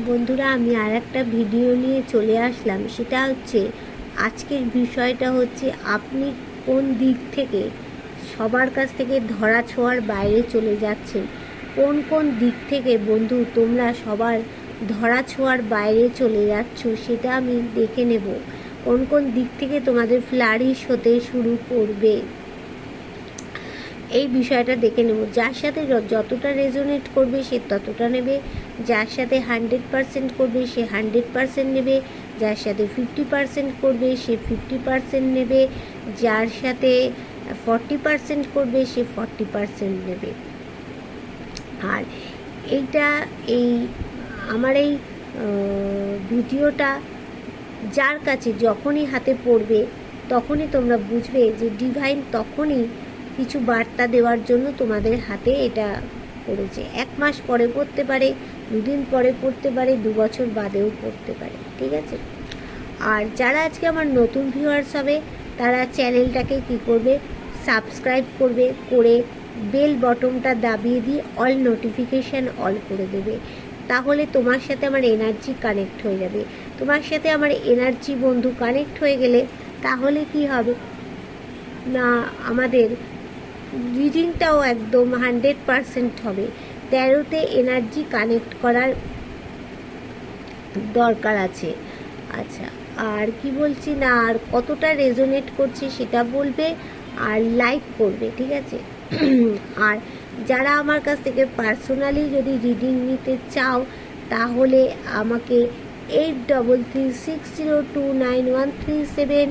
বন্ধুরা, আমি আর একটা ভিডিও নিয়ে চলে আসলাম। সেটা হচ্ছে, আজকের বিষয়টা হচ্ছে আপনি কোন দিক থেকে সবার কাছ থেকে ধরা ছোঁয়ার বাইরে চলে যাচ্ছেন। কোন কোন দিক থেকে বন্ধু তোমরা সবার ধরা ছোঁয়ার বাইরে চলে যাচ্ছ সেটা আমি দেখে নেব। কোন কোন দিক থেকে তোমাদের ফ্লারিশ হতে শুরু করবে এই বিষয়টা দেখে নেব। যার সাথে যতটা রেজোনেট করবে সে ততটা নেবে, যার সাথে 100% করবে সে 100% নেবে, যার সাথে 50% করবে সে 50% নেবে, যার সাথে 40% করবে সে 40% নেবে। আর এই আমার এই ভিডিওটা যার কাছে যখনই হাতে পড়বে তখনই তোমরা বুঝবে যে ডিভাইন তখনই কিছু বার্তা দেওয়ার জন্য তোমাদের হাতে এটা পড়েছে। 1 মাস পরে পড়তে পারে, 2 দিন পরে পড়তে পারে, 2 বছর বাদেও পড়তে পারে, ঠিক আছে? আর যারা আজকে আমার নতুন ভিউয়ার্স হবে তারা চ্যানেলটাকে কি করবে, সাবস্ক্রাইব করবে, করে বেল বটনটা দাবিয়ে দিয়ে অল নোটিফিকেশান অল করে দেবে। তাহলে তোমার সাথে আমার এনার্জি কানেক্ট হয়ে যাবে। তোমার সাথে আমার এনার্জি বন্ধু কানেক্ট হয়ে গেলে তাহলে কি হবে না, আমাদের রিডিংটাও একদম 100% হবে। 13তে এনার্জি কানেক্ট করার দরকার আছে। আচ্ছা, আর কি বলছি না, আর কতটা রেজোনেট করছে সেটা বলবে, আর লাইক করবে, ঠিক আছে? আর যারা আমার কাছ থেকে পার্সোনালি যদি রিডিং নিতে চাও তাহলে আমাকে 8336029137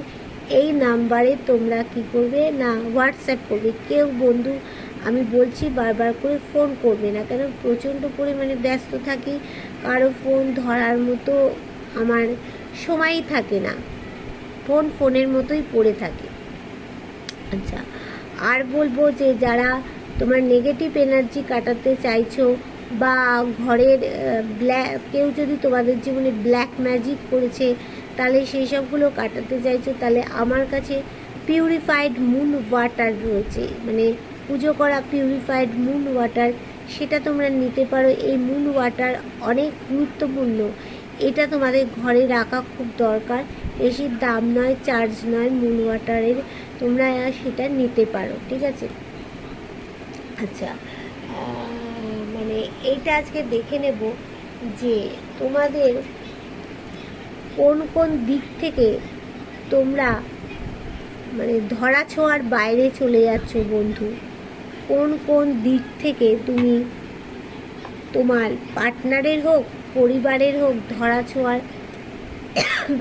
এই নাম্বারে তোমরা কি করবে না, হোয়াটসঅ্যাপ করবে। কেউ বন্ধু আমি বলছি বারবার করে ফোন করবে না, কেন প্রচণ্ড পরিমাণে ব্যস্ত থাকি, কারো ফোন ধরার মতো আমার সময়ই থাকে না, ফোনের মতোই পড়ে থাকে। আচ্ছা, আর বলবো যে যারা তোমার নেগেটিভ এনার্জি কাটাতে চাইছো বা ঘরের কেউ যদি তোমাদের জীবনে ব্ল্যাক ম্যাজিক করেছে তাহলে সেই সবগুলো কাটাতে চাইছো, তাহলে আমার কাছে পিউরিফাইড মুন ওয়াটার রয়েছে, মানে পুজো করা পিউরিফাইড মুন ওয়াটার, সেটা তোমরা নিতে পারো। এই মুন ওয়াটার অনেক গুরুত্বপূর্ণ, এটা তোমাদের ঘরে রাখা খুব দরকার। বেশি দাম নয়, চার্জ নয় মুন ওয়াটারের, তোমরা সেটা নিতে পারো, ঠিক আছে? আচ্ছা, মানে এইটা আজকে দেখে নেব যে তোমাদের কোন কোন দিক থেকে তোমরা মানে ধরা ছোঁয়ার বাইরে চলে যাচ্ছ বন্ধু। কোন কোন দিক থেকে তুমি তোমার পার্টনারের হোক, পরিবারের হোক, ধরা ছোঁয়ার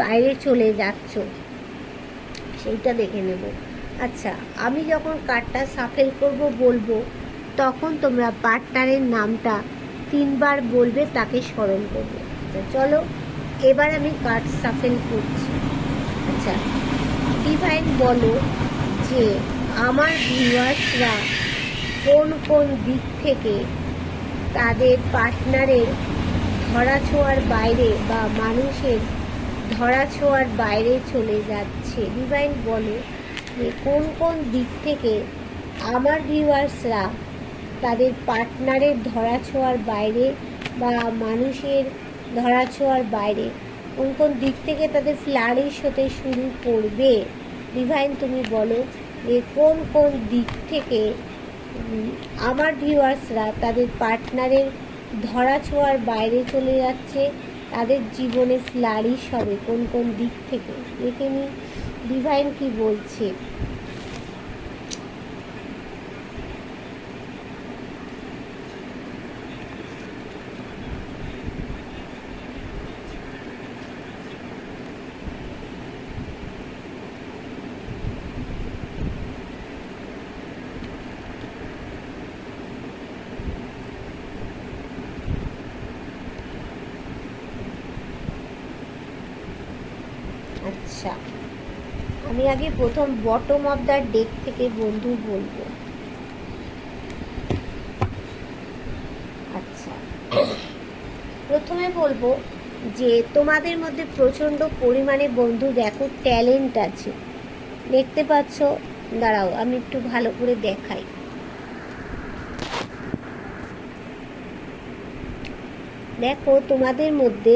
বাইরে চলে যাচ্ছ সেইটা দেখে নেব। আচ্ছা, আমি যখন কার্ডটা সাফেল করব বলবো তখন তোমরা পার্টনারের নামটা 3 বার বলবে, তাকে স্মরণ করবে। আচ্ছা চলো, এবার আমি কার্ড সাফেল করছি। আচ্ছা, ডিভাইন বলো যে আমার ভিউয়ার্সরা কোন কোন দিক থেকে তাদের পার্টনারের ধরাছোঁয়ার বাইরে বা মানুষের ধরাছোঁয়ার বাইরে চলে যাচ্ছে। ডিভাইন বলে যে কোন কোন দিক থেকে আমার ভিউয়ার্সরা তাদের পার্টনারের ধরাছোঁয়ার বাইরে বা মানুষের ধরাছোঁয়ার বাইরে কোন কোন দিক থেকে তাদের ফ্লারিশ হতে শুরু করবে। ডিভাইন তুমি বলো যে কোন কোন দিক থেকে আমার ভিউয়ার্সরা তাদের পার্টনারের ধরাছোঁয়ার বাইরে চলে যাচ্ছে, তাদের জীবনে ফ্লারিশ হবে কোন কোন দিক থেকে। দেখে নি ডিভাইন কি বলছে। আচ্ছা, আমি আগে প্রথম বটম অফ দ্য ডেক থেকে বন্ধু বলবো। আচ্ছা, প্রথমে বলবো যে তোমাদের মধ্যে প্রচণ্ড পরিমাণে বন্ধু দেখো ট্যালেন্ট আছে, দেখতে পাচ্ছ? দাঁড়াও আমি একটু ভালো করে দেখাই। দেখো তোমাদের মধ্যে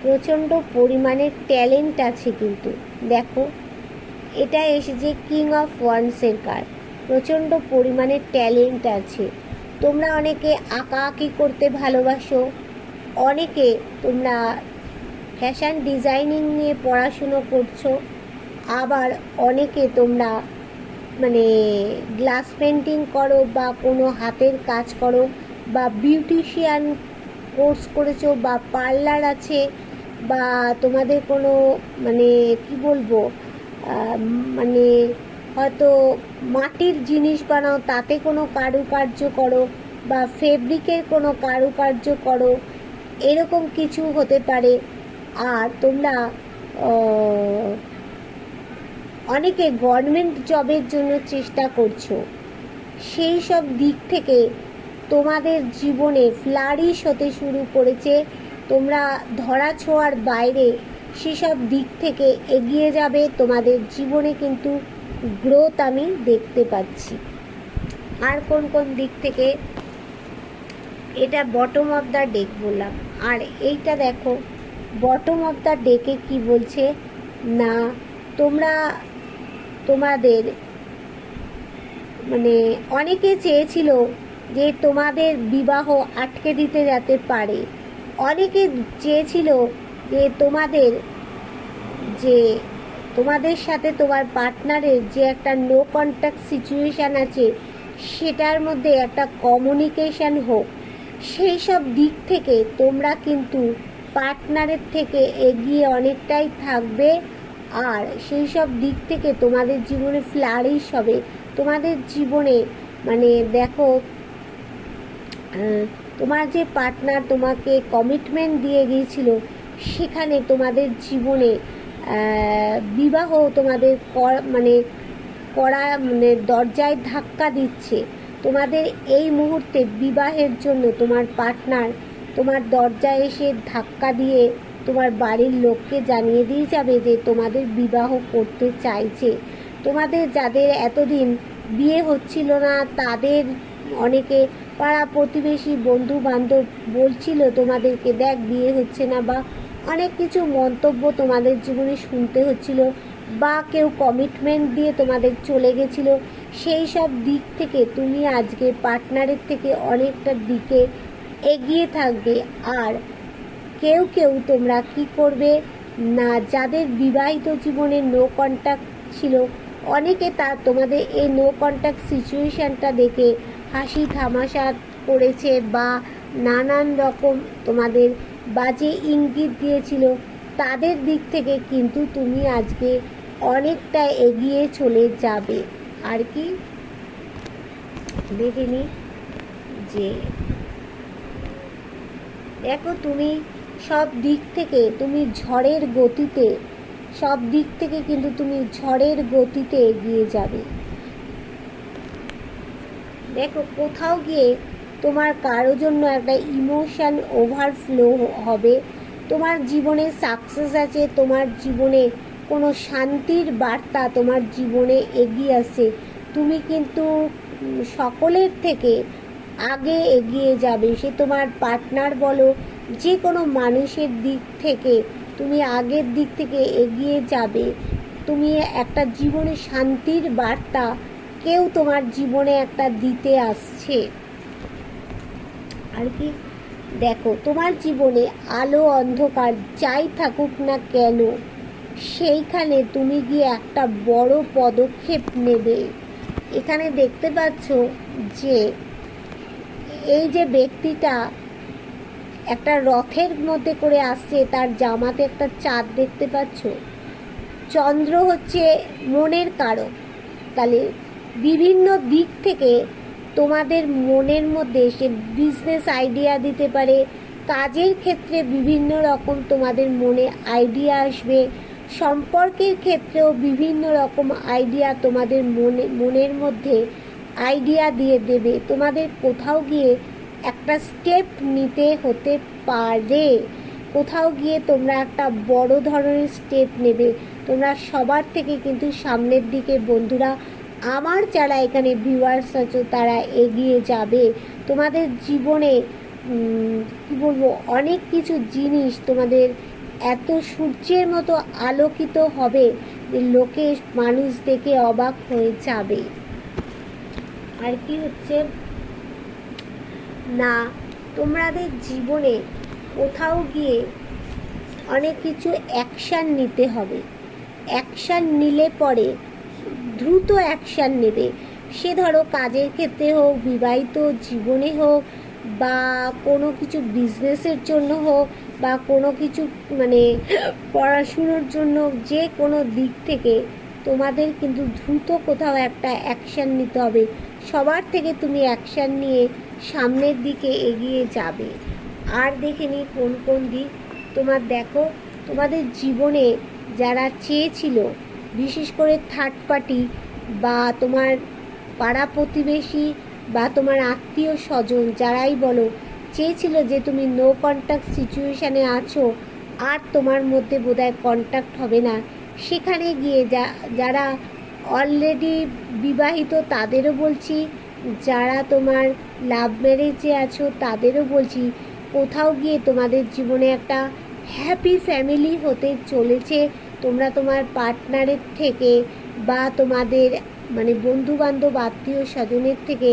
প্রচণ্ড পরিমাণে ট্যালেন্ট আছে, কিন্তু দেখো এটা এসেছে কিং অফ ওয়ান্সের কার্ড। প্রচণ্ড পরিমাণে ট্যালেন্ট আছে। তোমরা অনেকে আঁকাআঁকি করতে ভালোবাসো, অনেকে তোমরা ফ্যাশন ডিজাইনিং নিয়ে পড়াশুনো করছো, আবার অনেকে তোমরা মানে গ্লাস পেন্টিং করো বা কোনো হাতের কাজ করো বা বিউটিশিয়ান কোর্স করেছো বা পার্লার আছে বা তোমাদের কোনো মানে কি বলবো মানে হয়তো মাটির জিনিস বানাও, তাতে কোনো কারুকার্য করো বা ফেব্রিকের কোনো কারুকার্য করো, এরকম কিছু হতে পারে। আর তোমরা অনেকে গভর্নমেন্ট জবের জন্য চেষ্টা করছো। সেই সব দিক থেকে তোমাদের জীবনে ফ্লারিশ হতে শুরু করেছে। তোমরা ধরা ছোঁয়ার বাইরে সেসব দিক থেকে এগিয়ে যাবে। তোমাদের জীবনে কিন্তু গ্রোথ আমি দেখতে পাচ্ছি। আর কোন কোন দিক থেকে, এটা বটম অফ দ্য ডেক বললাম। আর এইটা দেখো বটম অফ দ্য ডেকে কি বলছে না, তোমরা তোমাদের মানে অনেকে চেয়েছিল যে তোমাদের বিবাহ আটকে দিতে যেতে পারে, অনেকে চেয়েছিল যে তোমাদের সাথে তোমার পার্টনারের যে একটা নো কন্ট্যাক্ট সিচুয়েশান আছে সেটার মধ্যে একটা কমিউনিকেশান হোক। সেই সব দিক থেকে তোমরা কিন্তু পার্টনারের থেকে এগিয়ে অনেকটাই থাকবে। আর সেই সব দিক থেকে তোমাদের জীবনে ফ্লারিশ হবে। তোমাদের জীবনে মানে দেখো তোমার যে পার্টনার তোমাকে কমিটমেন্ট দিয়ে গিয়েছিল, সেখানে তোমাদের জীবনে বিবাহ তোমাদের করা মানে দরজায় ধাক্কা দিচ্ছে। তোমাদের এই মুহূর্তে বিবাহের জন্য তোমার পার্টনার তোমার দরজায় এসে ধাক্কা দিয়ে তোমার বাড়ির লোককে জানিয়ে দিয়ে যাবে যে তোমাদের বিবাহ করতে চাইছে। তোমাদের যাদের এতদিন বিয়ে হচ্ছিল না, তাদের অনেকে পাড়া প্রতিবেশী বন্ধু বান্ধব বলছিল তোমাদেরকে দেখ বিয়ে হচ্ছে না, বা অনেক কিছু মন্তব্য তোমাদের জীবনে শুনতে হচ্ছিল, বা কেউ কমিটমেন্ট দিয়ে তোমাদের চলে গেছিল। সেই সব দিক থেকে তুমি আজকে পার্টনারের থেকে অনেকটা দিকে এগিয়ে থাকবে। আর কেউ কেউ তোমরা কি করবে না, যাদের বিবাহিত জীবনে নো কন্ট্যাক্ট ছিল, অনেকে তোমাদের এই নো কন্ট্যাক্ট সিচুয়েশানটা দেখে হাসি তামাশা করেছে বা নানান রকম তোমাদের বাজে ইঙ্গিত দিয়েছিল। তাদের দিক থেকে কিন্তু তুমি আজকে অনেকটা এগিয়ে চলে যাবে। আর কি দেখে নি যে দেখো তুমি সব দিক থেকে তুমি ঝড়ের গতিতে, সব দিক থেকে কিন্তু তুমি ঝড়ের গতিতে এগিয়ে যাবে। দেখো কোথাও গিয়ে তোমার কারোর জন্য একটা ইমোশন ওভারফ্লো হবে। তোমার জীবনে সাকসেস আছে, তোমার জীবনে কোনো শান্তির বার্তা তোমার জীবনে এগিয়ে আসে। তুমি কিন্তু সকলের থেকে আগে এগিয়ে যাবে। সে তোমার পার্টনার বলো, যে কোনো মানুষের দিক থেকে তুমি আগের দিক থেকে এগিয়ে যাবে। তুমি একটা জীবনে শান্তির বার্তা কেউ তোমার জীবনে একটা দিতে আসছে। আর কি দেখো তোমার জীবনে আলো অন্ধকার যাই থাকুক না কেন, সেইখানে তুমি গিয়ে একটা বড় পদক্ষেপ নেবে। এখানে দেখতে পাচ্ছ যে এই যে ব্যক্তিটা একটা রথের মধ্যে করে আসছে, তার জামাতে একটা চাঁদ দেখতে পাচ্ছ। চন্দ্র হচ্ছে মনের কারক। তাহলে বিভিন্ন দিক থেকে তোমাদের মনের মধ্যে সে বিজনেস আইডিয়া দিতে পারে, কাজের ক্ষেত্রে বিভিন্ন রকম তোমাদের মনে আইডিয়া আসবে, সম্পর্কের ক্ষেত্রেও বিভিন্ন রকম আইডিয়া তোমাদের মনের মধ্যে আইডিয়া দিয়ে দেবে। তোমাদের কোথাও গিয়ে একটা স্টেপ নিতে হতে পারে, কোথাও গিয়ে তোমরা একটা বড় ধরনের স্টেপ নেবে। তোমরা সবার থেকে কিন্তু সামনের দিকে বন্ধুরা, আমার যারা এখানে ভিউয়ার্স আছো তারা এগিয়ে যাবে। তোমাদের জীবনে কী বলবো, অনেক কিছু জিনিস তোমাদের এত সূর্যের মতো আলোকিত হবে যে লোকে মানুষ দেখে অবাক হয়ে যাবে। আর কি হচ্ছে না, তোমাদের জীবনে কোথাও গিয়ে অনেক কিছু অ্যাকশান নিতে হবে। অ্যাকশান নিলে পরে দ্রুত অ্যাকশান নেবে, সে ধরো কাজের ক্ষেত্রে হোক, বিবাহিত জীবনে হোক, বা কোনো কিছু বিজনেসের জন্য হোক, বা কোনো কিছু মানে পড়াশুনোর জন্য, যে কোনো দিক থেকে তোমাদের কিন্তু দ্রুত কোথাও একটা অ্যাকশান নিতে হবে। সবার থেকে তুমি অ্যাকশান নিয়ে সামনের দিকে এগিয়ে যাবে। আর দেখে নিই কোন কোন দিক তোমার। দেখো, তোমাদের জীবনে যারা চেয়েছিল, বিশেষ করে থার্ড পার্টি বা তোমার পাড়া প্রতিবেশী বা তোমার আত্মীয় স্বজন, যারাই বলো, চেয়েছিল যে তুমি নো কন্ট্যাক্ট সিচুয়েশানে আছো, আর তোমার মধ্যে বোধহয় কন্ট্যাক্ট হবে না, সেখানে গিয়ে যারা অলরেডি বিবাহিত তাদেরও বলছি, যারা তোমার লাভ ম্যারেজে আছো তাদেরও বলছি, কোথাও গিয়ে তোমাদের জীবনে একটা হ্যাপি ফ্যামিলি হতে চলেছে। তোমরা তোমার পার্টনারের থেকে বা তোমাদের মানে বন্ধুবান্ধব আত্মীয় স্বজনের থেকে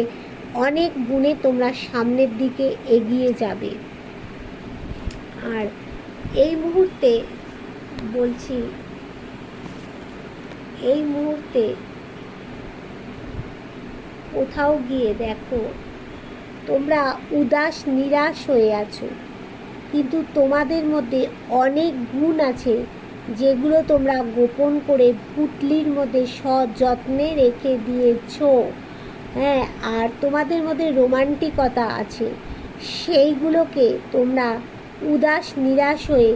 অনেক গুণে তোমরা সামনের দিকে এগিয়ে যাবে। আর এই মুহূর্তে বলছি, এই মুহূর্তে কোথাও গিয়ে দেখো তোমরা উদাস নিরাশ হয়ে আছো, কিন্তু তোমাদের মধ্যে অনেক গুণ আছে যেগুলো তোমরা গোপন করে পুটলির মধ্যে সযত্নে রেখে দিয়েছো। হ্যাঁ, আর তোমাদের মধ্যে রোমান্টিকতা আছে, সেইগুলোকে তোমরা উদাস নিরাশ হয়ে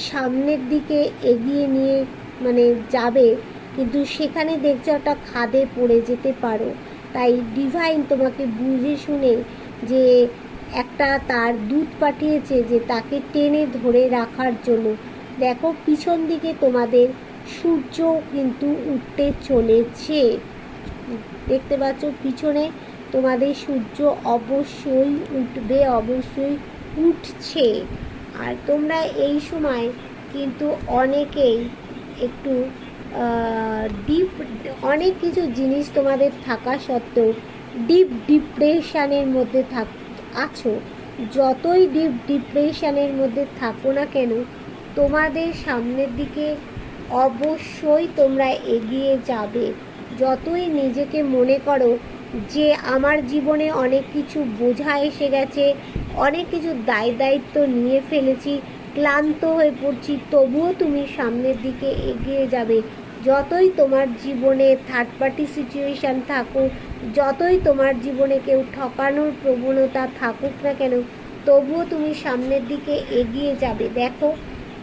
সামনের দিকে এগিয়ে নিয়ে মানে যাবে, কিন্তু সেখানে দেখছো একটা খাদে পড়ে যেতে পারো। তাই ডিভাইন তোমাকে বুঝে শুনে যে একটা তার দূত পাঠিয়েছে যে তাকে টেনে ধরে রাখার জন্য। দেখো, পিছন দিকে তোমাদের সূর্য কিন্তু উঠতে চলেছে, দেখতে পাচ্ছ পিছনে তোমাদের সূর্য অবশ্যই উঠবে, অবশ্যই উঠছে। আর তোমরা এই সময় কিন্তু অনেকেই একটু ডিপ, অনেক কিছু জিনিস তোমাদের থাকা সত্ত্বেও ডিপ ডিপ্রেশানের মধ্যে আছো। যতই ডিপ ডিপ্রেশানের মধ্যে থাকো না কেন, তোমাদের সামনের দিকে অবশ্যই তোমরা এগিয়ে যাবে। যতই নিজেকে মনে করো যে আমার জীবনে অনেক কিছু বোঝা এসে গেছে, অনেক কিছু দায় দায়িত্ব নিয়ে ফেলেছি, ক্লান্ত হয়ে পড়ছি, তবুও তুমি সামনের দিকে এগিয়ে যাবে। যতই তোমার জীবনে থার্ড পার্টি সিচুয়েশান থাকুক, যতই তোমার জীবনে কেউ ঠকানোর প্রবণতা থাকুক না কেন, তবুও তুমি সামনের দিকে এগিয়ে যাবে। দেখো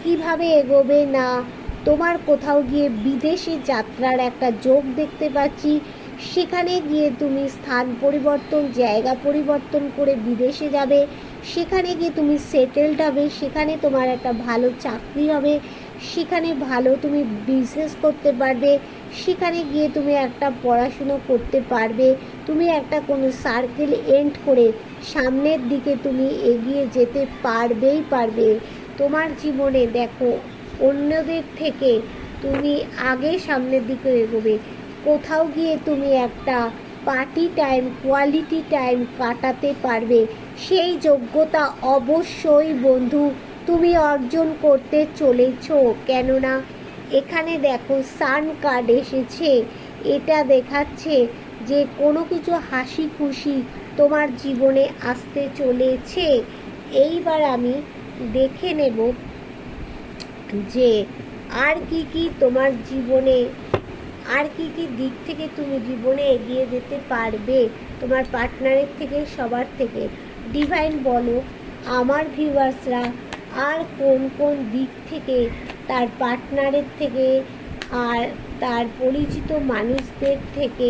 কিভাবে এগোবে না, তোমার কোথাও গিয়ে বিদেশে যাত্রার একটা যোগ দেখতে পাচ্ছি। সেখানে গিয়ে তুমি স্থান পরিবর্তন, জায়গা পরিবর্তন করে বিদেশে যাবে, সেখানে গিয়ে তুমি সেটেলড হবে, সেখানে তোমার একটা ভালো চাকরি হবে, সেখানে ভালো তুমি বিজনেস করতে পারবে, সেখানে গিয়ে তুমি একটা পড়াশুনো করতে পারবে, তুমি একটা কোনো সার্কেল এন্ড করে সামনের দিকে তুমি এগিয়ে যেতে পারবেই পারবে। তোমার জীবনে দেখো অন্যদের থেকে তুমি আগে সামনের দিকে এগোবে। কোথাও গিয়ে তুমি একটা পার্টি টাইম, কোয়ালিটি টাইম কাটাতে পারবে, সেই যোগ্যতা অবশ্যই বন্ধু তুমি অর্জন করতে চলেছ। কেননা এখানে দেখো সান কার্ড এসেছে, এটা দেখাচ্ছে যে কোনো কিছু হাসি খুশি তোমার জীবনে আসতে চলেছে। এইবার আমি দেখে নেব যে আর কি কি তোমার জীবনে, আর কি কি দিক থেকে তুমি জীবনে এগিয়ে যেতে পারবে তোমার পার্টনারের থেকে, সবার থেকে। ডিভাইন বলো আমার ভিউয়ার্সরা আর কোন কোন দিক থেকে তার পার্টনারের থেকে আর তার পরিচিত মানুষদের থেকে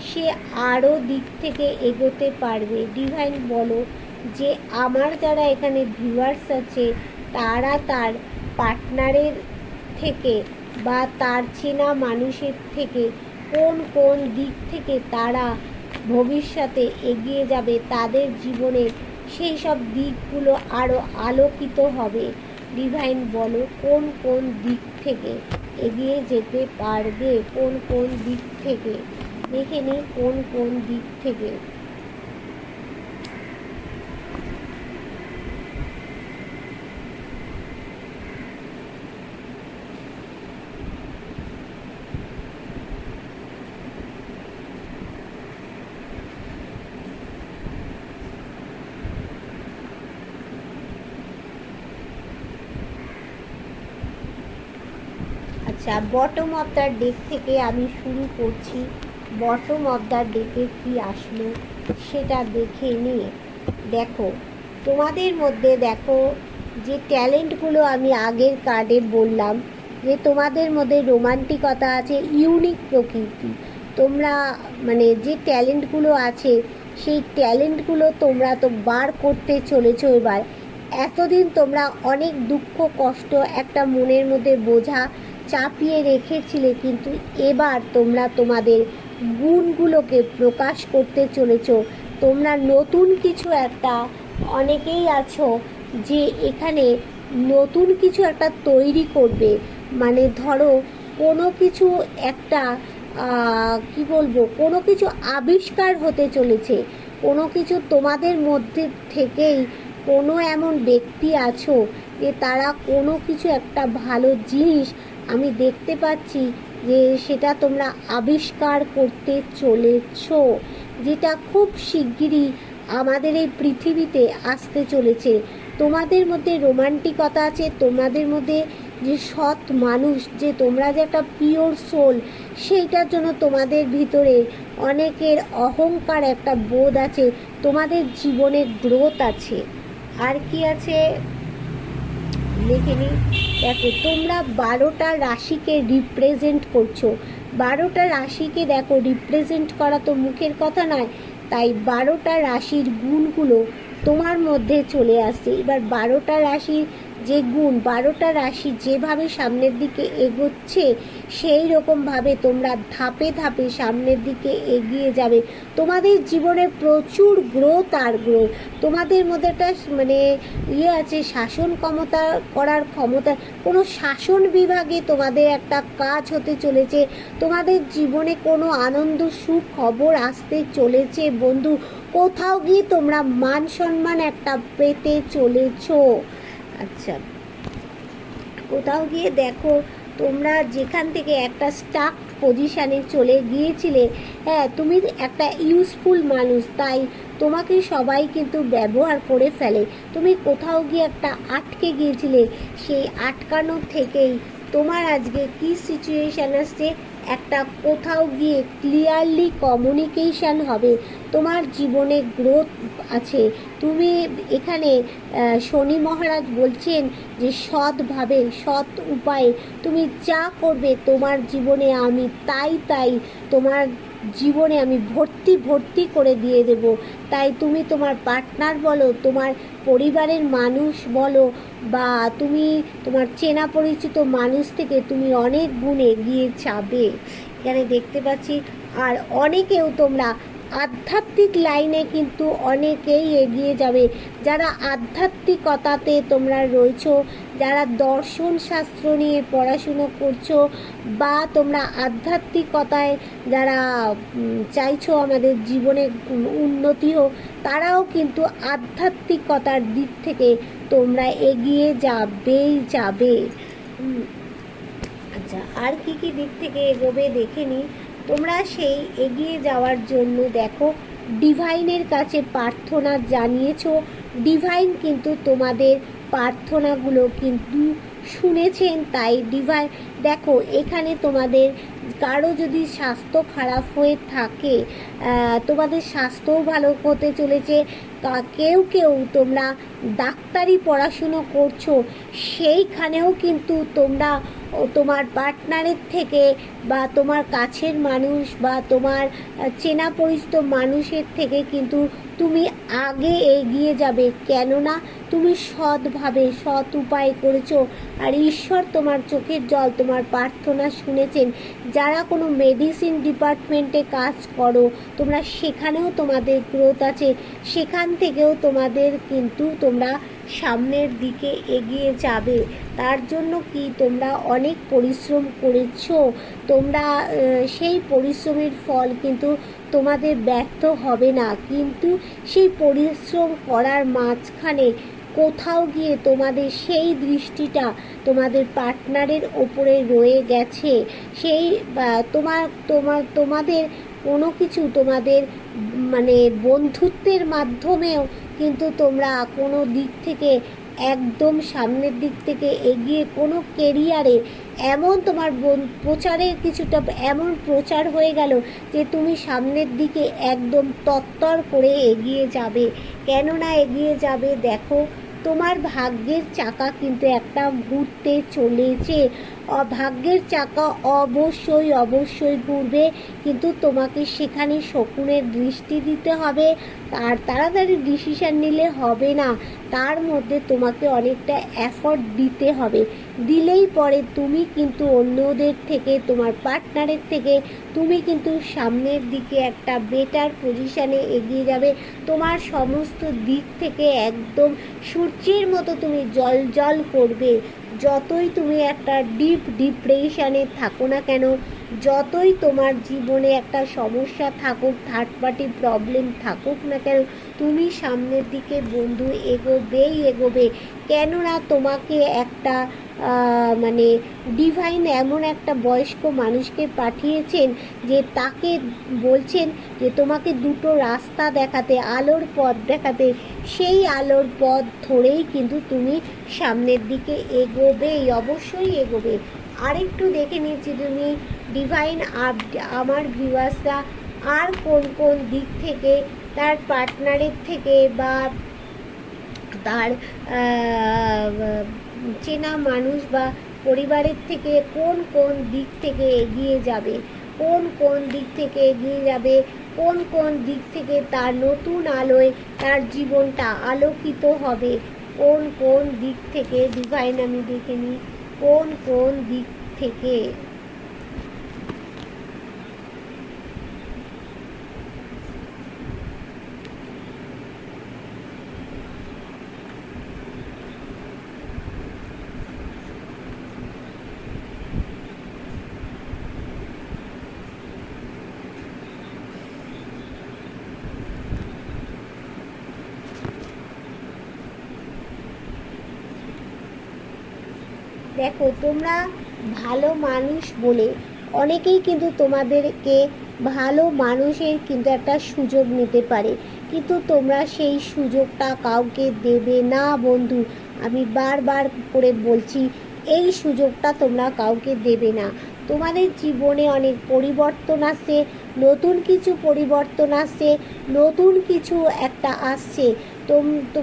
সে আরও দিক থেকে এগোতে পারবে। ডিভাইন বলো যে আমার যারা এখানে ভিউয়ার্স আছে তারা তার পার্টনারের থেকে বা তার চেনা মানুষের থেকে কোন কোন দিক থেকে তারা ভবিষ্যতে এগিয়ে যাবে, তাদের জীবনে সেই সব দিকগুলো আরও আলোকিত হবে। ডিভাইন বলো কোন কোন দিক থেকে এগিয়ে যেতে পারবে, কোন কোন দিক থেকে, দেখে নিই কোন কোন দিক থেকে। আচ্ছা, বটম অফ দ্য ডেক থেকে আমি শুরু করছি। বটম অফ দ্য ডেকে কী আসলো সেটা দেখে নিয়ে দেখো, তোমাদের মধ্যে দেখো যে ট্যালেন্টগুলো আমি আগের কার্ডে বললাম, যে তোমাদের মধ্যে রোমান্টিকতা আছে, ইউনিক প্রকৃতি। তোমরা মানে যে ট্যালেন্টগুলো আছে সেই ট্যালেন্টগুলো তোমরা তো বার করতে চলেছো এবার। এতদিন তোমরা অনেক দুঃখ কষ্ট একটা মনের মধ্যে বোঝা চাপিয়ে রেখেছিলে, কিন্তু এবার তোমরা তোমাদের গুণগুলোকে প্রকাশ করতে চলেছো। তোমরা নতুন কিছু একটা, অনেকেই আছো যে এখানে নতুন কিছু একটা তৈরি করবে। মানে ধরো কোনো কিছু একটা কি বলবো, কোনো কিছু আবিষ্কার হতে চলেছে, কোনো কিছু তোমাদের মধ্যে থেকেই কোনো এমন ব্যক্তি আছো যে তারা কোনো কিছু একটা ভালো জিনিস আমি দেখতে পাচ্ছি যে সেটা তোমরা আবিষ্কার করতে চলেছো, যেটা খুব শিগগিরই আমাদের এই পৃথিবীতে আসতে চলেছে। তোমাদের মধ্যে রোমান্টিকতা আছে, তোমাদের মধ্যে যে সৎ মানুষ, যে তোমরা যে একটা পিওর সোল, সেইটার জন্য তোমাদের ভিতরে অনেকের অহংকার একটা বোধ আছে, তোমাদের জীবনে গ্রোথ আছে। আর কি আছে দেখে নিই। দেখো তোমরা 12টা রাশিকে রিপ্রেজেন্ট করছো। 12টা রাশিকে দেখো রিপ্রেজেন্ট করা তো মুখের কথা নয়, তাই 12টা রাশির গুণগুলো তোমার মধ্যে চলে আসছে। এবার 12টা রাশির যে গুণ, 12টা রাশি যেভাবে সামনের দিকে এগোচ্ছে সেই রকমভাবে তোমরা ধাপে ধাপে সামনের দিকে এগিয়ে যাবে। তোমাদের জীবনে প্রচুর গ্রোথ আর গ্রোথ। তোমাদের মধ্যে একটা মানে আছে, শাসন ক্ষমতা করার ক্ষমতা, কোনো শাসন বিভাগে তোমাদের একটা কাজ হতে চলেছে। তোমাদের জীবনে কোনো আনন্দ সুখ খবর আসতে চলেছে বন্ধু। কোথাও গিয়ে তোমরা মান সম্মান একটা পেতে চলেছো। আচ্ছা, কোথাও গিয়ে দেখো তোমরা যেখান থেকে একটা স্টাক পজিশানে চলে গিয়েছিলে, হ্যাঁ তুমি একটা ইউজফুল মানুষ, তাই তোমাকে সবাই কিন্তু ব্যবহার করে ফেলে। তুমি কোথাও গিয়ে একটা আটকে গিয়েছিলে, সেই আটকানো থেকেই তোমার আজকে কী সিচুয়েশান আসছে, একটা কোথাও গিয়ে ক্লিয়ারলি কমিউনিকেশান হবে, তোমার জীবনে গ্রোথ আছে। তুমি এখানে শনি মহারাজ বলছেন যে সৎভাবে সৎ উপায়ে তুমি যা করবে তোমার জীবনে আমি তাই তোমার জীবনে আমি ভর্তি ভর্তি করে দিয়ে দেব। তাই তুমি তোমার পার্টনার বলো, তোমার পরিবারের মানুষ বলো, বা তুমি তোমার চেনা পরিচিত মানুষ থেকে তুমি অনেক গুণ এগিয়ে যাবে এখানে দেখতে পাচ্ছি। আর অনেকেও তোমরা আধ্যাত্মিক লাইনে কিন্তু অনেকেই এগিয়ে যাবে। যারা আধ্যাত্মিকতাতে তোমরা রয়েছো, যারা দর্শন শাস্ত্র নিয়ে পড়াশুনো করছো, বা তোমরা আধ্যাত্মিকতায় যারা চাইছো আমাদের জীবনে উন্নতি হোক, তারাও কিন্তু আধ্যাত্মিকতার দিক থেকে তোমরা এগিয়ে যাবে। আচ্ছা, আর কি কি দিক থেকে এগোবে দেখে নিই। তোমরা সেই এগিয়ে যাওয়ার জন্য দেখো ডিভাইনের কাছে প্রার্থনা জানিয়েছো। ডিভাইন কিন্তু তোমাদের প্রার্থনাগুলো কিন্তু শুনেছেন, তাই ডিভাইন দেখো এখানে তোমাদের কারো যদি স্বাস্থ্য খারাপ হয়ে থাকে, তোমাদের স্বাস্থ্যও ভালো হতে চলেছে। কেউ তোমরা ডাক্তারি পড়াশুনো করছো, সেইখানেও কিন্তু তোমরা তোমার পার্টনারের থেকে বা তোমার কাছের মানুষ বা তোমার চেনা পরিচিত মানুষের থেকে কিন্তু তুমি আগে এগিয়ে যাবে, কেননা তুমি সৎভাবে সৎ উপায় করেছো। আর ঈশ্বর তোমার চোখের জল, তোমার প্রার্থনা শুনেছেন। যারা কোনো মেডিসিন ডিপার্টমেন্টে কাজ করো তোমরা, সেখানেও তোমাদের গ্রোথ আছে, সেখান থেকেও তোমাদের কিন্তু তোমরা সামনের দিকে এগিয়ে যাবে। তার জন্য কি তোমরা অনেক পরিশ্রম করেছো, তোমরা সেই পরিশ্রমের ফল কিন্তু তোমাদের ব্যর্থ হবে না। কিন্তু সেই পরিশ্রম করার মাঝখানে কোথাও গিয়ে তোমাদের সেই দৃষ্টিটা তোমাদের পার্টনারের ওপরে রয়ে গেছে। সেই তোমাদের কোনো কিছু তোমাদের মানে বন্ধুত্বের মাধ্যমেও কিন্তু তোমরা কোনো দিক থেকে একদম সামনের দিক থেকে এগিয়ে কোনো কেরিয়ারে এমন তোমার প্রচারের কিছুটা এমন প্রচার হয়ে গেল যে তুমি সামনের দিকে একদম তত্তর করে এগিয়ে যাবে। কেননা এগিয়ে যাবে, দেখো তোমার ভাগ্যের চাকা কিন্তু একটা ঘুরতে চলেছে। ভাগ্যের চাকা অবশ্যই অবশ্যই ঘুরবে, কিন্তু তোমাকে সেখানে শকুনের দৃষ্টি দিতে হবে। আর তাড়াতাড়ি ডিসিশন নিলে হবে না, তার মধ্যে তোমাকে অনেকটা এফর্ট দিতে হবে। দিলেই পরে তুমি কিন্তু অন্যদের থেকে, তোমার পার্টনারের থেকে তুমি কিন্তু সামনের দিকে একটা বেটার পজিশানে এগিয়ে যাবে। তোমার সমস্ত দিক থেকে একদম সূর্যের মতো তুমি জ্বল করবে। যতই তুমি একটা ডিপ ডিপ্রেশনে থাকো না কেন, যতই তোমার জীবনে একটা সমস্যা থাকুক, থার্ড পার্টি প্রবলেম থাকুক না কেন, তুমি সামনের দিকে বন্ধু এগোবে। কেননা তোমাকে একটা মানে ডিভাইন এমন একটা বয়স্ক মানুষকে পাঠিয়েছেন যে তাকে বলছেন যে তোমাকে দুটো রাস্তা দেখাতে, আলোর পথ দেখাতে। সেই আলোর পথ ধরেই কিন্তু তুমি সামনের দিকে এগোবেই, অবশ্যই এগোবে। আরেকটু দেখে নিচ্ছি তুমি ডিভাইন আমার ভিউয়ার্সরা আর কোন কোন দিক থেকে তার পার্টনারের থেকে বা তার চেনা মানুষ বা পরিবারের থেকে কোন কোন দিক থেকে এগিয়ে যাবে, কোন কোন দিক থেকে এগিয়ে যাবে, কোন কোন দিক থেকে তার নতুন আলোয় তার জীবনটা আলোকিত হবে, কোন কোন দিক থেকে ডিভাইন আমি দেখে নিই কোন কোন দিক থেকে। দেখো তোমরা ভালো মানুষ বলে অনেকেই কিন্তু তোমাদেরকে ভালো মানুষের কিন্তু একটা সুযোগ নিতে পারে, কিন্তু তোমরা সেই সুযোগটা কাউকে দেবে না বন্ধু। আমি বারবার করে বলছি, এই সুযোগটা তোমরা কাউকে দেবে না। তোমাদের জীবনে অনেক পরিবর্তন আসছে, নতুন কিছু পরিবর্তন আসছে, নতুন কিছু একটা আসছে।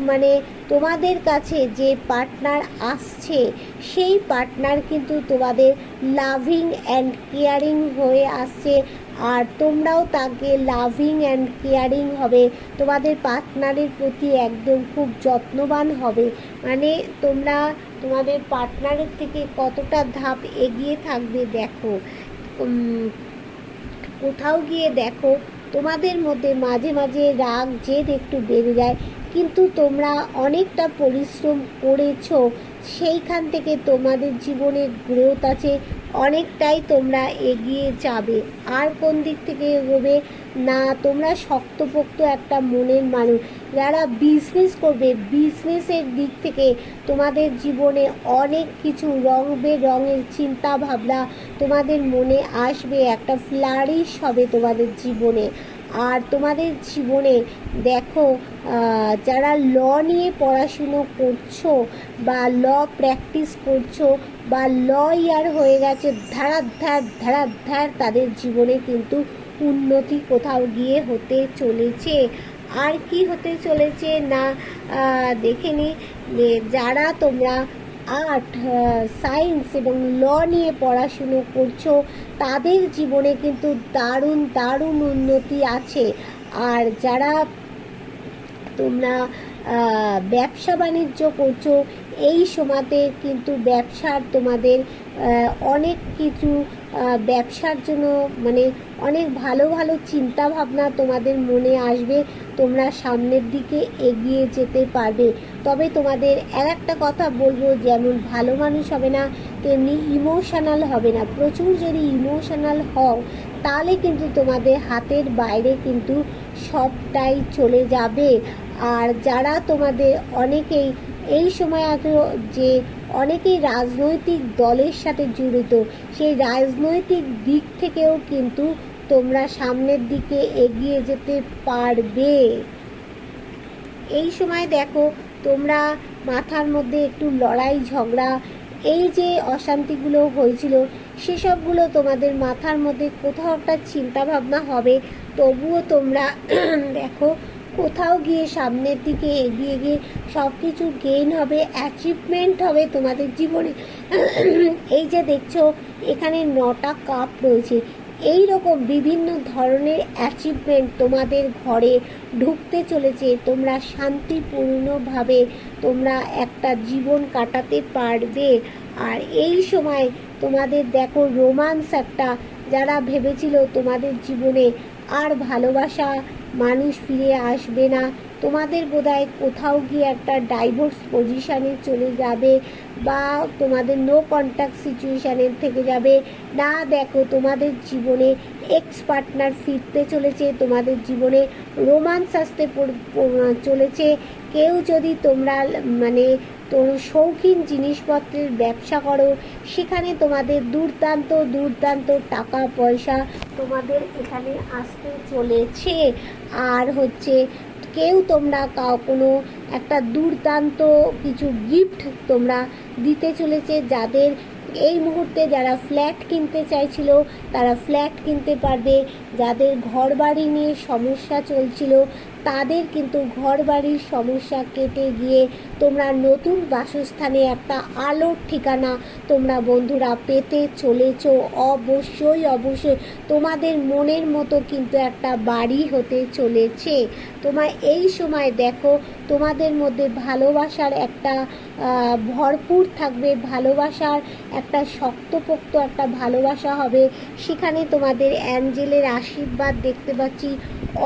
মানে তোমাদের কাছে যে পার্টনার আসছে সেই পার্টনার কিন্তু তোমাদের লাভিং অ্যান্ড কেয়ারিং হয়ে আসছে, আর তোমরাও তাকে লাভিং অ্যান্ড কেয়ারিং হবে, তোমাদের পার্টনারের প্রতি একদম খুব যত্নবান হবে। মানে তোমরা তোমাদের পার্টনারের থেকে কতটা ধাপ এগিয়ে থাকবে দেখো। কোথাও গিয়ে দেখো তোমাদের মধ্যে মাঝে মাঝে রাগ জেদ একটু বেড়ে যায়, কিন্তু তোমরা অনেকটা পরিশ্রম করেছো, সেইখান থেকে তোমাদের জীবনে গ্রোথ আছে, অনেকটাই তোমরা এগিয়ে যাবে। আর কোন দিক থেকে এগোবে না, তোমরা শক্তপোক্ত একটা মনের মানুষ, যারা বিজনেস করবে বিজনেসের দিক থেকে তোমাদের জীবনে অনেক কিছু রং বেরঙের চিন্তা ভাবনা তোমাদের মনে আসবে, একটা ফ্লারিশ হবে তোমাদের জীবনে। আর তোমাদের জীবনে দেখো যারা ল নিয়ে পড়াশুনো করছো বা ল প্র্যাকটিস করছো বা ল ইয়ার হয়ে গেছে, ধারাধার তাদের জীবনে কিন্তু উন্নতি কোথাও গিয়ে হতে চলেছে। আর কি হতে চলেছে না দেখে নি, যারা তোমরা আর্ট, সায়েন্স এবং ল নিয়ে পড়াশুনো করছো তাদের জীবনে কিন্তু দারুণ দারুণ উন্নতি আছে। আর যারা তোমরা ব্যবসা বাণিজ্য করছো এই সময়তে কিন্তু ব্যবসার তোমাদের অনেক কিছু ব্যবসার জন্য মানে অনেক ভালো ভালো চিন্তা ভাবনা তোমাদের মনে আসবে, তোমরা সামনের দিকে এগিয়ে যেতে পারবে। তবে তোমাদের একটা কথা বলবো, যেমন ভালো মানুষ হবে না তেমনি ইমোশনাল হবে না। প্রচুর যদি ইমোশনাল হও তাহলে কিন্তু তোমাদের হাতের বাইরে কিন্তু সবটাই চলে যাবে। আর যারা তোমাদের অনেকেই এই সময় আছে যে অনেকেই রাজনৈতিক দলের সাথে জড়িত, সেই রাজনৈতিক দিক থেকেও কিন্তু তোমরা সামনের দিকে এগিয়ে যেতে পারবে। এই সময় দেখো তোমরা মাথার মধ্যে একটু লড়াই ঝগড়া, এই যে অশান্তিগুলো হয়েছিল সেসবগুলো তোমাদের মাথার মধ্যে কোথাও একটা চিন্তাভাবনা হবে, তবুও তোমরা দেখো কোথাও গিয়ে সামনের দিকে এগিয়ে গিয়ে সব কিছু গেইন হবে, অ্যাচিভমেন্ট হবে তোমাদের জীবনে। এই যে দেখছো এখানে 9টা কাপ রয়েছে, এই রকম বিভিন্ন ধরনের অ্যাচিভমেন্ট তোমাদের ঘরে ঢুকতে চলেছে। তোমরা শান্তিপূর্ণভাবে তোমরা একটা জীবন কাটাতে পারবে। আর এই সময় তোমাদের দেখো রোমান্স একটা, যারা ভেবেছিল তোমাদের জীবনে আর ভালোবাসা মানুষ ফিরে আসবে না, তোমাদের বোধহয় কোথাও গিয়ে একটা ডাইভোর্স পজিশানে চলে যাবে বা তোমাদের নো কন্ট্যাক্ট সিচুয়েশানের থেকে যাবে না, দেখো তোমাদের জীবনে এক্স পার্টনার ফিরতে চলেছে, তোমাদের জীবনে রোমান্স আসতে চলেছে। কেউ যদি তোমরা মানে তোর শৌখিন জিনিসপত্রের ব্যবসা করো সেখানে তোমাদের দুর্দান্ত দুর্দান্ত টাকা পয়সা তোমাদের এখানে আসতে চলেছে। আর হচ্ছে কেউ তোমরা কোনো একটা দুর্দান্ত কিছু গিফট তোমরা দিতে চলেছে, যাদের এই মুহূর্তে যারা ফ্ল্যাট কিনতে চাইছিল তারা ফ্ল্যাট কিনতে পারবে, যাদের ঘর বাড়ি নিয়ে সমস্যা চলছিল তাদের কিন্তু ঘর বাড়ির সমস্যা কেটে গিয়ে তোমরা নতুন বাসস্থানে একটা আলোর ঠিকানা তোমরা বন্ধুরা পেতে চলেছো। অবশ্যই অবশ্যই তোমাদের মনের মতো কিন্তু একটা বাড়ি হতে চলেছে। তোমার এই সময় দেখো তোমাদের মধ্যে ভালোবাসার একটা ভরপুর থাকবে, ভালোবাসার একটা শক্তপোক্ত একটা ভালোবাসা হবে। সেখানে তোমাদের অ্যাঞ্জেলের আশীর্বাদ দেখতে পাচ্ছি।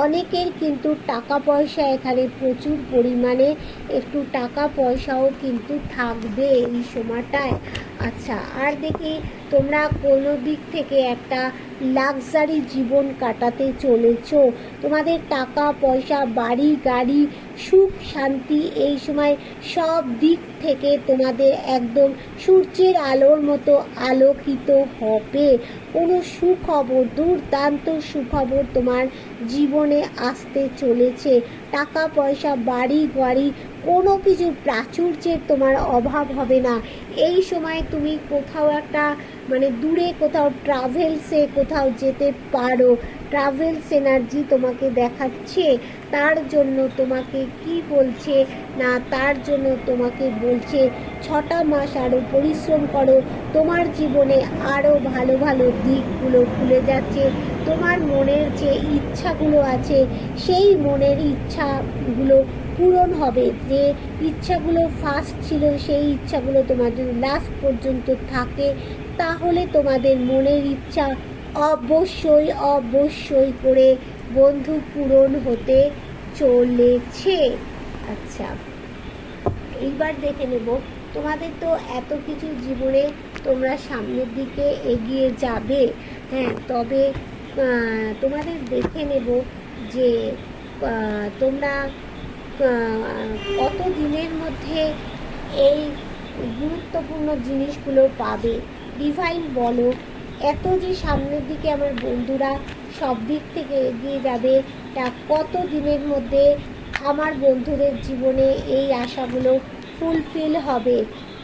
অনেকের কিন্তু টাকা পয়সা এখানে প্রচুর পরিমাণে একটু টাকা পয়সাও কিন্তু থাকবে এই সময়টায়। আচ্ছা, আর দেখি তোমরা কোনো দিক থেকে একটা লাক্সারি জীবন কাটাতে চলেছো। তোমাদের টাকা পয়সা বাড়ি গাড়ি সুখ শান্তি এই সময় সব দিক থেকে তোমাদের একদম সূর্যের আলোর মতো আলোকিত হবে। কোনো সুখবর, দুর্দান্ত সুখবর তোমার জীবনে আসতে চলেছে। টাকা পয়সা বাড়ি গাড়ি কোনো কিছু প্রাচুর্যের তোমার অভাব হবে না। এই সময় তুমি কোথাও একটা মানে দূরে কোথাও ট্রাভেলসে কোথাও যেতে পারো, ট্রাভেলস এনার্জি তোমাকে দেখাচ্ছে। তার জন্য তোমাকে কি বলছে না, তার জন্য তোমাকে বলছে 6টা মাস আরও পরিশ্রম করো, তোমার জীবনে আরও ভালো ভালো দিকগুলো খুলে যাচ্ছে। তোমার মনের যে ইচ্ছাগুলো আছে সেই মনের ইচ্ছাগুলো পূরণ হবে। যে ইচ্ছাগুলো ফার্স্ট ছিল সেই ইচ্ছাগুলো তোমার যদি লাস্ট পর্যন্ত থাকে তাহলে তোমাদের মনের ইচ্ছা অবশ্যই অবশ্যই করে বন্ধু পূরণ হতে চলেছে। আচ্ছা, এইবার দেখে নেব তোমাদের তো এত কিছু জীবনে তোমরা সামনের দিকে এগিয়ে যাবে। হ্যাঁ, তবে তোমাদের দেখে নেব যে তোমরা কত দিনের মধ্যে এই গুরুত্বপূর্ণ জিনিসগুলো পাবে। ডিভাইন বলো, এত যে সামনের দিকে আমার বন্ধুরা সব দিক থেকে এগিয়ে যাবে, তা কত দিনের মধ্যে আমার বন্ধুদের জীবনে এই আশাগুলো ফুলফিল হবে।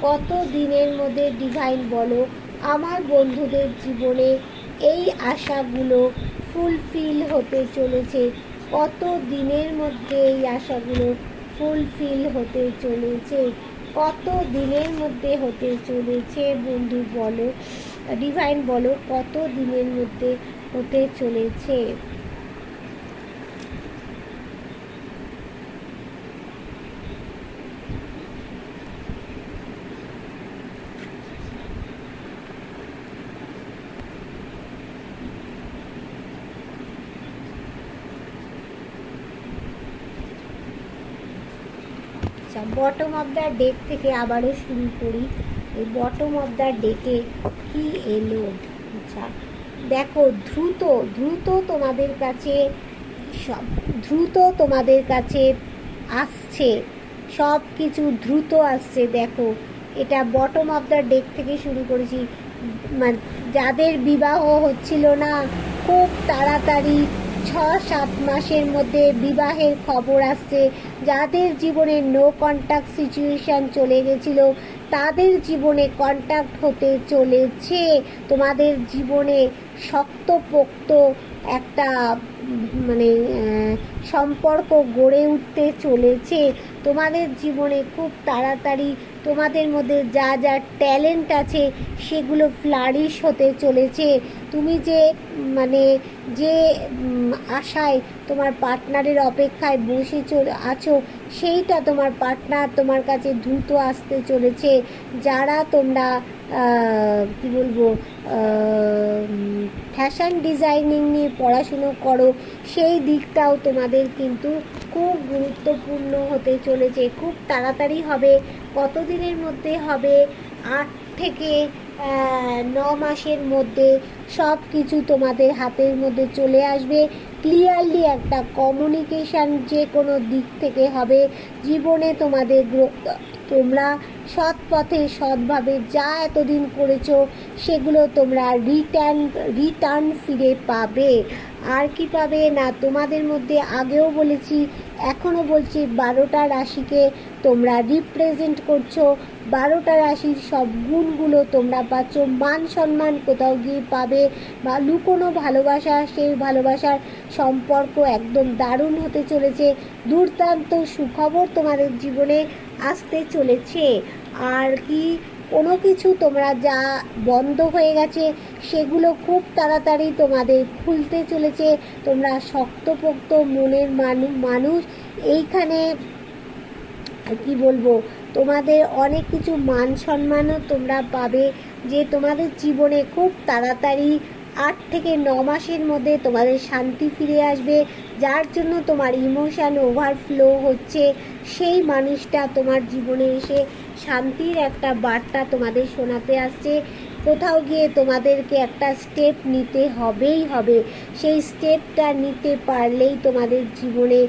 কত দিনের মধ্যে ডিভাইন বলো আমার বন্ধুদের জীবনে এই আশাগুলো ফুলফিল হতে চলেছে। কত দিনের মধ্যে এই আশাগুলো ফুলফিল হতে চলেছে। কত দিনের মধ্যে হতে চলেছে বন্ধু বলো, ডিভাইন বলো কত দিনের মধ্যে হতে চলেছে। আচ্ছা, বটম অফ দ্য ডেক থেকে আবারও শুরু করি। এই বটম অফ দ্য ডেকে কি এলো? আচ্ছা দেখো, দ্রুত দ্রুত তোমাদের কাছে সব দ্রুত তোমাদের কাছে আসছে, সব কিছু দ্রুত আসছে। দেখো, এটা বটম অফ দ্য ডেক থেকে শুরু করেছি। যাদের বিবাহ হচ্ছিল না, খুব তাড়াতাড়ি 6-7 মাসের মধ্যে বিবাহের খবর আসছে। যাদের জীবনে নো কন্ট্যাক্ট সিচুয়েশান চলে গেছিলো, তাদের জীবনে কন্ট্যাক্ট হতে চলেছে। তোমাদের জীবনে শক্তপোক্ত একটা সম্পর্ক গড়ে উঠতে চলেছে। তোমাদের জীবনে খুব তাড়াতাড়ি তোমাদের মধ্যে যা যা ট্যালেন্ট আছে সেগুলো ফ্লারিশ হতে চলেছে। তুমি যে যে আশায় তোমার পার্টনারের অপেক্ষায় বসে আছো, সেইটা তোমার পার্টনার তোমার কাছে দ্রুত আসতে চলেছে। যারা তোমরা কি বলবো, ফ্যাশন ডিজাইনিং নিয়ে পড়াশুনো করো, সেই দিকটাও তোমাদের কিন্তু খুব গুরুত্বপূর্ণ হতে চলেছে। খুব তাড়াতাড়ি হবে। কতদিনের মধ্যে হবে? 8 থেকে 9 মাসের মধ্যে সব কিছু তোমাদের হাতের মধ্যে চলে আসবে। ক্লিয়ারলি একটা কমিউনিকেশান যে কোনো দিক থেকে হবে। জীবনে তোমাদের তোমরা সৎ পথে সৎভাবে যা এতদিন করেছো সেগুলো তোমরা রিটার্ন ফিরে পাবে। আর কি পাবে না, তোমাদের মধ্যে আগেও বলেছি, এখনও বলছি, 12টা রাশিকে তোমরা রিপ্রেজেন্ট করছো। 12টা রাশির সব গুণগুলো তোমরা পাচ্ছ। মান সম্মান কোথাও গিয়ে পাবে, বা লুকোনো ভালোবাসা, সেই ভালোবাসার সম্পর্ক একদম দারুণ হতে চলেছে। দুর্দান্ত সুখবর তোমাদের জীবনে আসতে চলেছে। আর কি, কোনো কিছু তোমরা যা বন্ধ হয়ে গেছে সেগুলো খুব তাড়াতাড়ি তোমাদের খুলতে চলেছে। তোমরা শক্তপোক্ত মনের মানুষ। এইখানে কি বলবো, তোমাদের অনেক কিছু মান সম্মানও তোমরা পাবে, যে তোমাদের জীবনে খুব তাড়াতাড়ি 8 থেকে 9 মাসের মধ্যে তোমাদের শান্তি ফিরে আসবে। যার জন্য তোমার ইমোশান ওভারফ্লো হচ্ছে, সেই মানুষটা তোমার জীবনে এসে শান্তির একটা বার্তা তোমাদের শোনাতে আসছে। কোথাও গিয়ে তোমাদেরকে একটা স্টেপ নিতে হবেই হবে। সেই স্টেপটা নিতে পারলেই তোমাদের জীবনে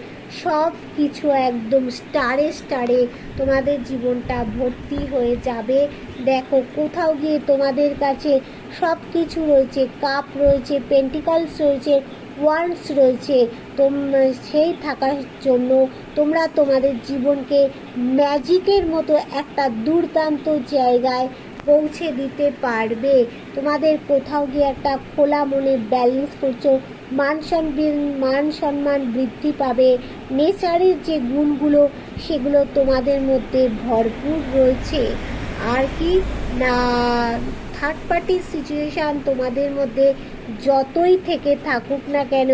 সব কিছু একদম স্টারে তোমাদের জীবনটা ভর্তি হয়ে যাবে। দেখো, কোথাও গিয়ে তোমাদের কাছে সব কিছু রয়েছে। কাপ রয়েছে, পেন্টিকলস রয়েছে, ওয়ান্ডস রয়েছে। সেই থাকার জন্য তোমরা তোমাদের জীবনকে ম্যাজিকের মতো একটা দুর্দান্ত জায়গায় পৌঁছে দিতে পারবে। তোমাদের কোথাও গিয়ে একটা খোলা মনে ব্যালেন্স করছো। মান সম্মান বৃদ্ধি পাবে। নেচারের যে গুণগুলো সেগুলো তোমাদের মধ্যে ভরপুর রয়েছে। আর কি না, থার্ড পার্টি সিচুয়েশান তোমাদের মধ্যে যতই থেকে থাকুক না কেন,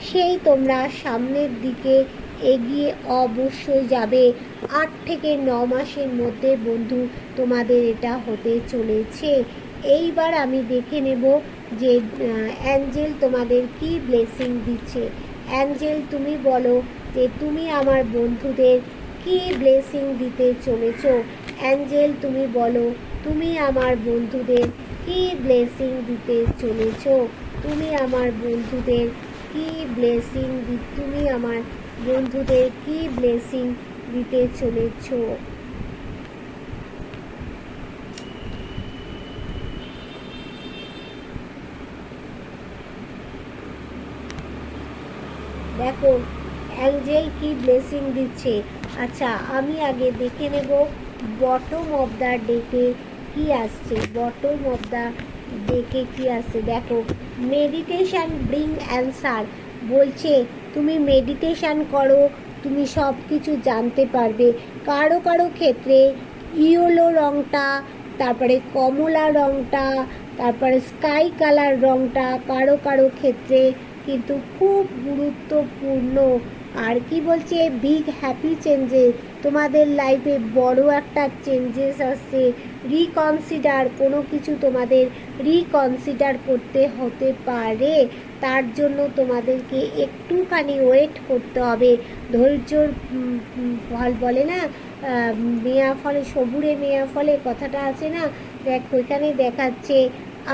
সেই তোমরা সামনের দিকে এগিয়ে অবশ্যই যাবে। 8 থেকে 9 মাসের মধ্যে বন্ধু তোমাদের এটা হতে চলেছে। এইবার আমি দেখে নেব যে অ্যাঞ্জেল তোমাদের কি ব্লেসিং দিচ্ছে। অ্যাঞ্জেল, তুমি বলো যে তুমি আমার বন্ধুদের কি ব্লেসিং দিতে চলেছো। অ্যাঞ্জেল, তুমি বলো তুমি আমার বন্ধুদের কি ব্লেসিং দিতে চলেছো। তুমি আমার বন্ধুদের কি ব্লেসিং তুমি আমার বন্ধুদের কি ব্লেসিং দিতে চলেছো। দেখো, অ্যাঞ্জেল কি ব্লেসিং দিচ্ছে। আচ্ছা, আমি আগে দেখে নেব বটম অফ দ্য ডেকে কি আসছে। বটম অফ দ্য ডেকে কি আসছে, দেখো, মেডিটেশান ব্রিং অ্যান্সার বলছে। তুমি মেডিটেশান করো, তুমি সব কিছু জানতে পারবে। কারো কারো ক্ষেত্রে ইয়েলো রঙটা, তারপরে কমলা রঙটা, তারপরে স্কাই কালার রঙটা কারো কারো ক্ষেত্রে কিন্তু খুব গুরুত্বপূর্ণ। আর কি বলছে, বিগ হ্যাপি চেঞ্জেস, তোমাদের লাইফে বড় একটা চেঞ্জেস আসছে। রিকনসিডার, কোনো কিছু তোমাদের রিকনসিডার করতে হতে পারে, তার জন্য তোমাদেরকে একটুখানি ওয়েট করতে হবে। ধৈর্যর ফল বলে না, মেয়া ফলে সবুরে মেয়া ফলে, কথাটা আছে না। দেখো এখানে দেখাচ্ছে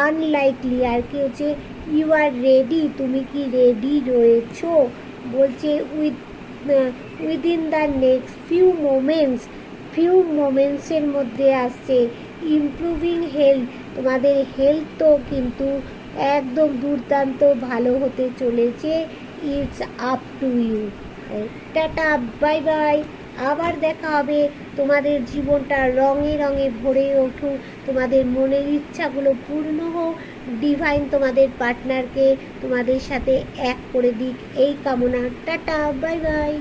আনলাইকলি, আর কি হচ্ছে ইউ আর রেডি, তুমি কি রেডি রয়েছো। বলছে উইদিন দ্য নেক্সট ফিউ মোমেন্টসের মধ্যে আসছে ইমপ্রুভিং হেলথ, তোমাদের হেলথ তো কিন্তু একদম দুর্দান্ত ভালো হতে চলেছে। It's up to you. Tata, bye bye. আবার দেখা হবে। তোমাদের জীবনটা রঙে রঙে ভরে উঠুক, তোমাদের মনের ইচ্ছাগুলো পূর্ণ হোক, ডিভাইন তোমাদের পার্টনারকে তোমাদের সাথে এক করে দিক, এই কামনা। Tata, bye by.